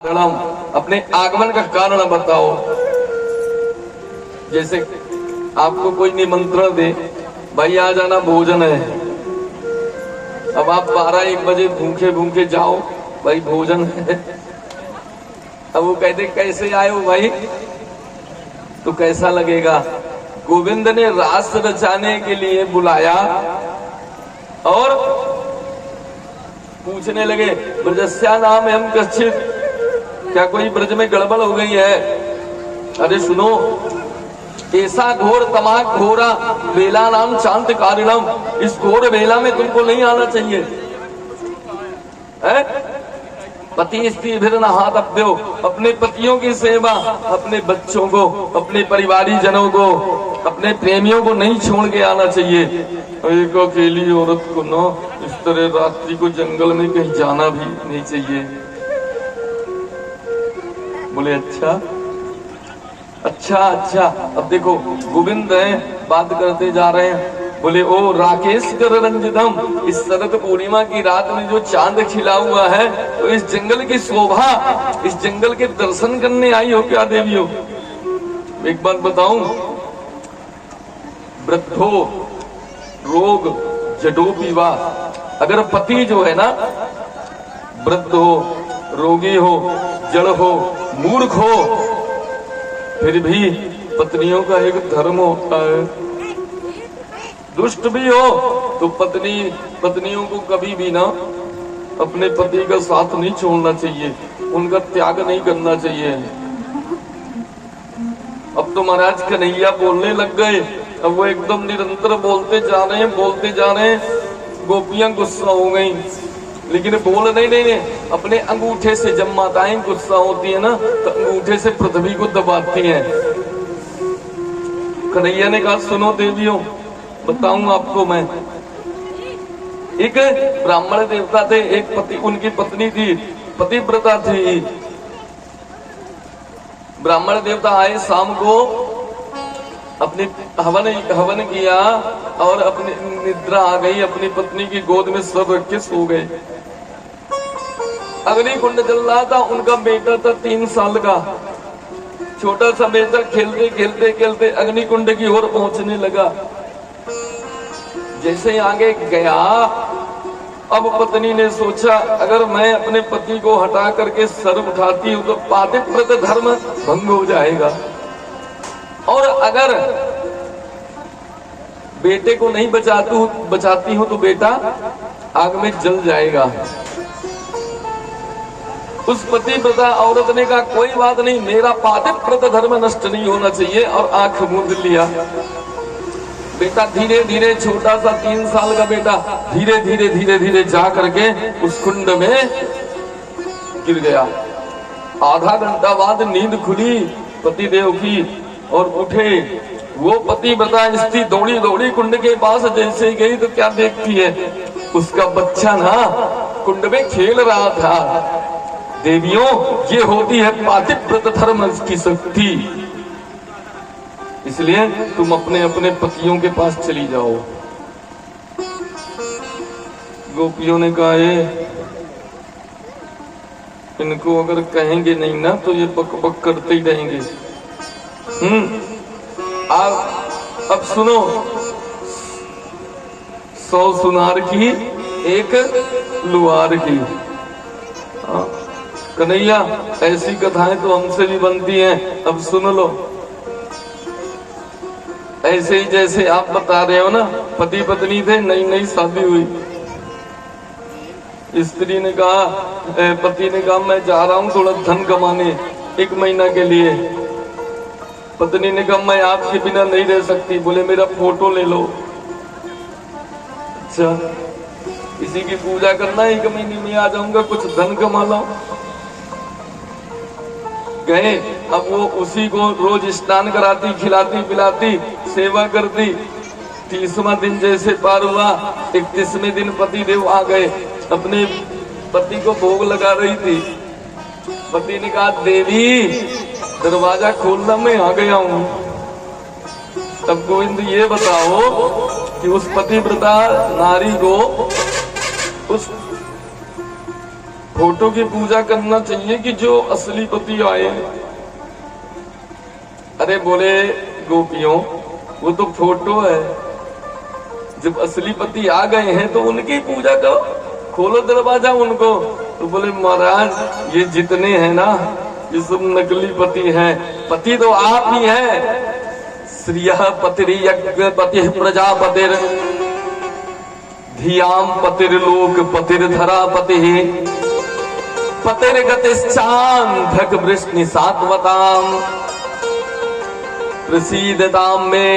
अपने आगमन का कारण बताओ। जैसे आपको कोई निमंत्रण दे, भाई आ जाना भोजन है, अब आप 12-1 बजे भूखे भूखे जाओ, भाई भोजन है। अब वो कहते कैसे आए हो भाई, तो कैसा लगेगा? गोविंद ने रास रचाने के लिए बुलाया और पूछने लगे ब्रजस्या नाम एवं कश्चित, क्या कोई ब्रज में गड़बड़ हो गई है? अरे सुनो, ऐसा घोर तमाक घोरा बेला नाम शांत कारिणम, इस घोर बेला में तुमको नहीं आना चाहिए है? पति स्त्री फिर नहातव्यो, अपने पतियों की सेवा, अपने बच्चों को, अपने परिवारी जनों को, अपने प्रेमियों को नहीं छोड़ के आना चाहिए। एक अकेली औरत को ना इस तरह रात्रि को जंगल में कहीं जाना भी नहीं चाहिए। बोले अच्छा अच्छा अच्छा। अब देखो गोविंद है, बात करते जा रहे हैं। बोले ओ राकेश कर रंजितम, इस शरद पूर्णिमा की रात में जो चांद खिला हुआ है, तो इस जंगल की शोभा, इस जंगल के दर्शन करने आई हो क्या देवियों? एक बात बताऊं, वृद्धो रोग जडो पीवा, अगर पति जो है ना वृद्ध हो, रोगी हो, जड़ हो, मूर्ख हो, फिर भी पत्नियों का एक धर्म होता है। दुष्ट भी हो तो पत्नियों को कभी भी ना अपने पति का साथ नहीं छोड़ना चाहिए, उनका त्याग नहीं करना चाहिए। अब तो महाराज कन्हैया बोलने लग गए, अब वो एकदम निरंतर बोलते जा रहे हैं। गोपियां गुस्सा हो गई, लेकिन बोल नहीं, अपने अंगूठे से, जब माताएं गुस्सा होती है ना तो अंगूठे से पृथ्वी को दबाती हैं। कन्हैया ने कहा सुनो देवियों, बताऊं आपको मैं। एक ब्राह्मण देवता थे, एक पति, उनकी पत्नी थी, पतिव्रता थी। ब्राह्मण देवता आए शाम को, अपनी हवन किया और अपनी निद्रा आ गई, अपनी पत्नी की गोद में सर रख के सो गए। अग्नि कुंड जल रहा था, उनका बेटा था 3 साल का, छोटा सा बेटा खेलते खेलते अग्नि कुंड की ओर पहुंचने लगा। जैसे आगे गया, अब पत्नी ने सोचा अगर मैं अपने पति को हटा करके सर उठाती हूं तो पातिव्रत धर्म भंग हो जाएगा, और अगर बेटे को नहीं बचाती हूं तो बेटा आग में जल जाएगा। उस पतिव्रता औरत ने कहा कोई बात नहीं, मेरा पातिव्रत धर्म नष्ट नहीं होना चाहिए, और आंख मूंद लिया। बेटा धीरे धीरे, छोटा सा 3 साल का बेटा धीरे धीरे जा करके उस कुंड में गिर गया। आधा घंटा बाद नींद खुली पतिदेव की और उठे। वो पतिव्रता स्त्री दौड़ी कुंड के पास जैसे गई तो क्या देखती है, उसका बच्चा ना कुंड में खेल रहा था। देवियों, ये होती है पातिव्रत धर्म की शक्ति। इसलिए तुम अपने अपने पतियों के पास चली जाओ। गोपियों ने कहा इनको अगर कहेंगे नहीं ना तो ये बक बक करते ही रहेंगे। अब सुनो, 100 सुनार की एक लुहार की। कन्हैया, ऐसी कथाएं तो हमसे भी बनती हैं, अब सुन लो। ऐसे ही जैसे आप बता रहे हो ना, पति पत्नी थे, नई शादी हुई, स्त्री ने कहा, पति ने कहा मैं जा रहा हूं थोड़ा धन कमाने 1 महीना के लिए। पत्नी ने कहा मैं आपके बिना नहीं रह सकती। बोले मेरा फोटो ले लो। अच्छा, किसी की पूजा करना 1 महीने में आ जाऊंगा, कुछ धन कमा लो। गए, अब वो उसी को रोज स्नान कराती, खिलाती पिलाती, सेवा करती। 30वां दिन जैसे पार हुआ, 31वें दिन पति देव आ गए, अपने पति को भोग लगा रही थी। पति ने कहा देवी दरवाजा खोलना, मैं आ गया हूं। तब गोविंद ये बताओ कि उस पतिव्रता नारी को उस फोटो की पूजा करना चाहिए कि जो असली पति आए? अरे बोले गोपियों, वो तो फोटो है, जब असली पति आ गए हैं तो उनकी पूजा करो, खोलो दरवाजा उनको। तो बोले महाराज ये जितने हैं ना ये सब नकली पति हैं, पति तो आप ही हैं। श्रियः पतिर्यज्ञ पतिः प्रजापतिर धियाम पतिर्लोक पतिर्धरा पतिः पतिर्गतिश्चान्धक वृष्णि सात्वताम प्रसीदताम में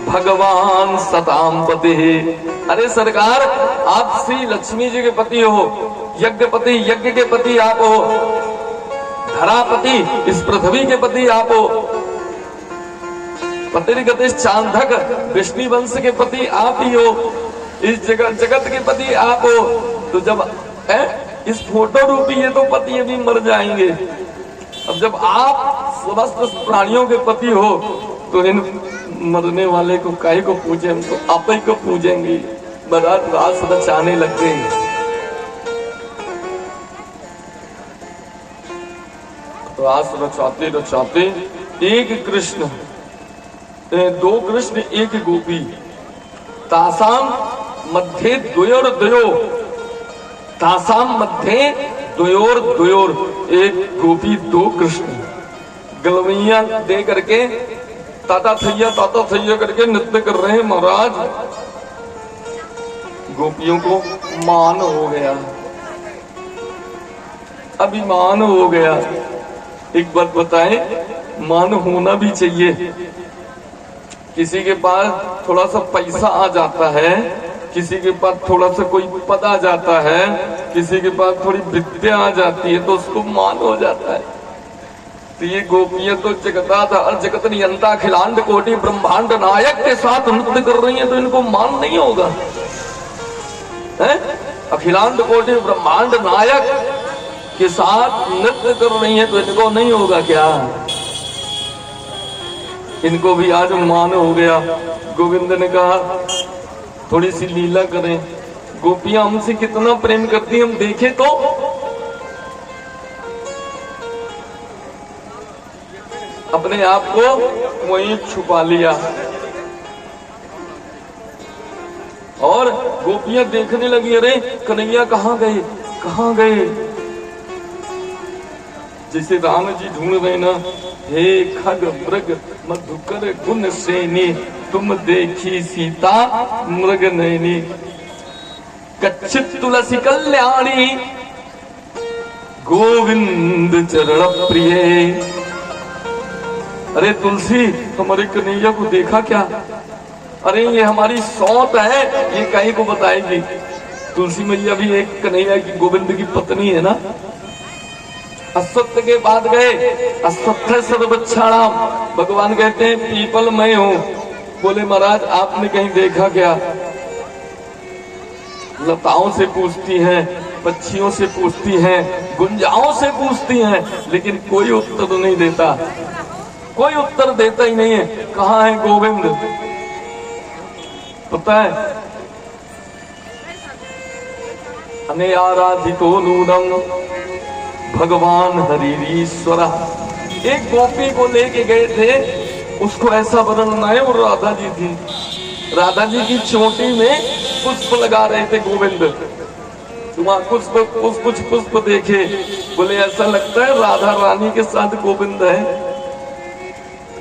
भगवान सताम पति। अरे सरकार, आप श्री लक्ष्मी जी के पति हो, यज्ञपति, यज्ञ के पति आप हो, धरापति, इस पृथ्वी के पति आप हो, पतिर्गतिश चांधक, विष्णु वंश के पति आप ही हो, इस जगत के पति आप हो। तो जब इस फोटो रूपी ये तो पति अभी मर जाएंगे, अब जब आप समस्त प्राणियों के पति हो तो इन मरने वाले को काहे को पूजे, हम तो आप ही को पूजेंगे। महाराज रास रचाने लग गए। रास रचाते रचाते एक कृष्ण, दो कृष्ण एक गोपी, तासाम मध्य द्वयोर द्वयो, तासाम मध्य द्वयोर द्वयोर, एक गोपी दो कृष्ण गलवैया दे करके ताता थैया करके नृत्य कर रहे हैं। महाराज गोपियों को मान हो गया, अभिमान हो गया। एक बात बताएं, मान होना भी चाहिए। किसी के पास थोड़ा सा पैसा आ जाता है, किसी के पास थोड़ा सा कोई पद आ जाता है, किसी के पास थोड़ी विद्या आ जाती है तो उसको मान हो जाता है। तो ये गोपियां तो जगताधार जगत नियंता अखिलांड कोटि ब्रह्मांड नायक के साथ नृत्य कर रही हैं, तो इनको मान नहीं होगा? है अखिलांड कोटि ब्रह्मांड नायक के साथ नृत्य कर रही हैं तो इनको नहीं होगा क्या? इनको भी आज मान हो गया। गोविंद ने कहा थोड़ी सी लीला करें। गोपियां हमसे कितना प्रेम करती हम देखें तो। अपने आप को वहीं छुपा लिया और गोपियां देखने लगी, अरे कन्हैया कहाँ गए, कहाँ गए? जिसे राम जी ढूंढ रहे ना, हे खग मृग मधुकर गुण सेनी, तुम देखी सीता मृग नैनी, कच्चित तुलसी कल्याणी गोविंद चरण प्रिय। अरे तुलसी, हमारे कन्हैया को देखा क्या? अरे ये हमारी सौत है, ये कहीं को बताएगी। तुलसी मैया भी एक कन्हैया की, गोविंद की पत्नी है ना। असत्य के बाद गए, असत्य सर्वक्षाणाम, भगवान कहते हैं पीपल मैं हूं। बोले महाराज आपने कहीं देखा क्या? लताओं से पूछती हैं, पक्षियों से पूछती हैं, गुंजाओं से पूछती हैं, लेकिन कोई उत्तर नहीं देता, कोई उत्तर देता ही नहीं है। कहाँ है गोविंद? पता है, अने आराधितो नूनम भगवान हरिश्वरा। एक गोपी को लेके गए थे, उसको ऐसा वर्णन है, और राधा जी थी। राधा जी की चोटी में पुष्प लगा रहे थे गोविंद। वहां कुछ पुष्प देखे, बोले ऐसा लगता है राधा रानी के साथ गोविंद है।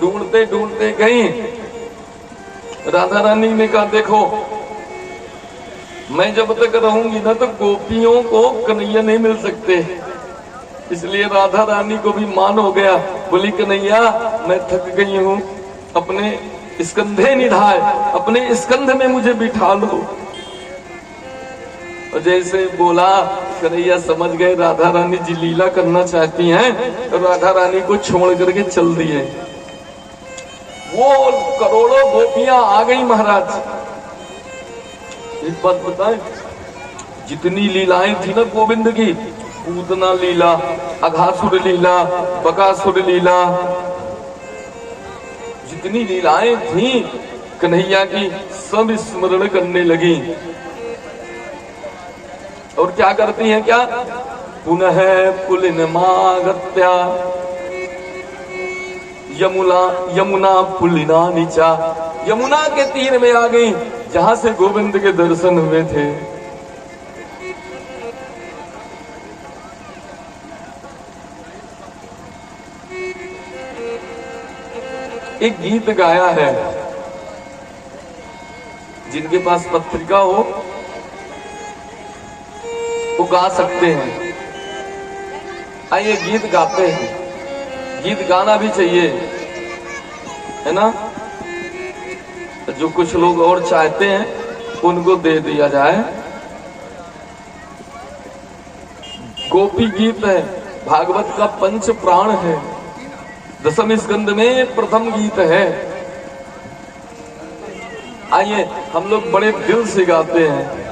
ढूंढते ढूंढते गई, राधा रानी ने कहा देखो मैं जब तक रहूंगी ना तो गोपियों को कन्हैया नहीं मिल सकते, इसलिए राधा रानी को भी मान हो गया। बोली कन्हैया मैं थक गई हूँ, अपने स्कंधे निधाए, अपने स्कंध में मुझे बिठा लो। और जैसे बोला कन्हैया समझ गए राधा रानी जी लीला करना चाहती हैं, तो राधा रानी को छोड़ करके चल दिए। वो करोड़ों गोपियां आ गई महाराज। एक बात बताएं, जितनी लीलाएं थी ना गोविंद की, पूतना लीला, अघासुर लीला, बकासुर लीला, जितनी लीलाएं थी कन्हैया की, सब स्मरण करने लगी। और क्या करती हैं, क्या पुनः पुलिनमागत्य यमुना पुलिना नीचा, यमुना के तीर में आ गई जहां से गोविंद के दर्शन हुए थे। एक गीत गाया है, जिनके पास पत्रिका हो वो गा सकते हैं। आइए गीत गाते हैं, गीत गाना भी चाहिए, है ना। जो कुछ लोग और चाहते हैं उनको दे दिया जाए। गोपी गीत है, भागवत का पंच प्राण है, दसम स्कंद में प्रथम गीत है। आइए हम लोग बड़े दिल से गाते हैं।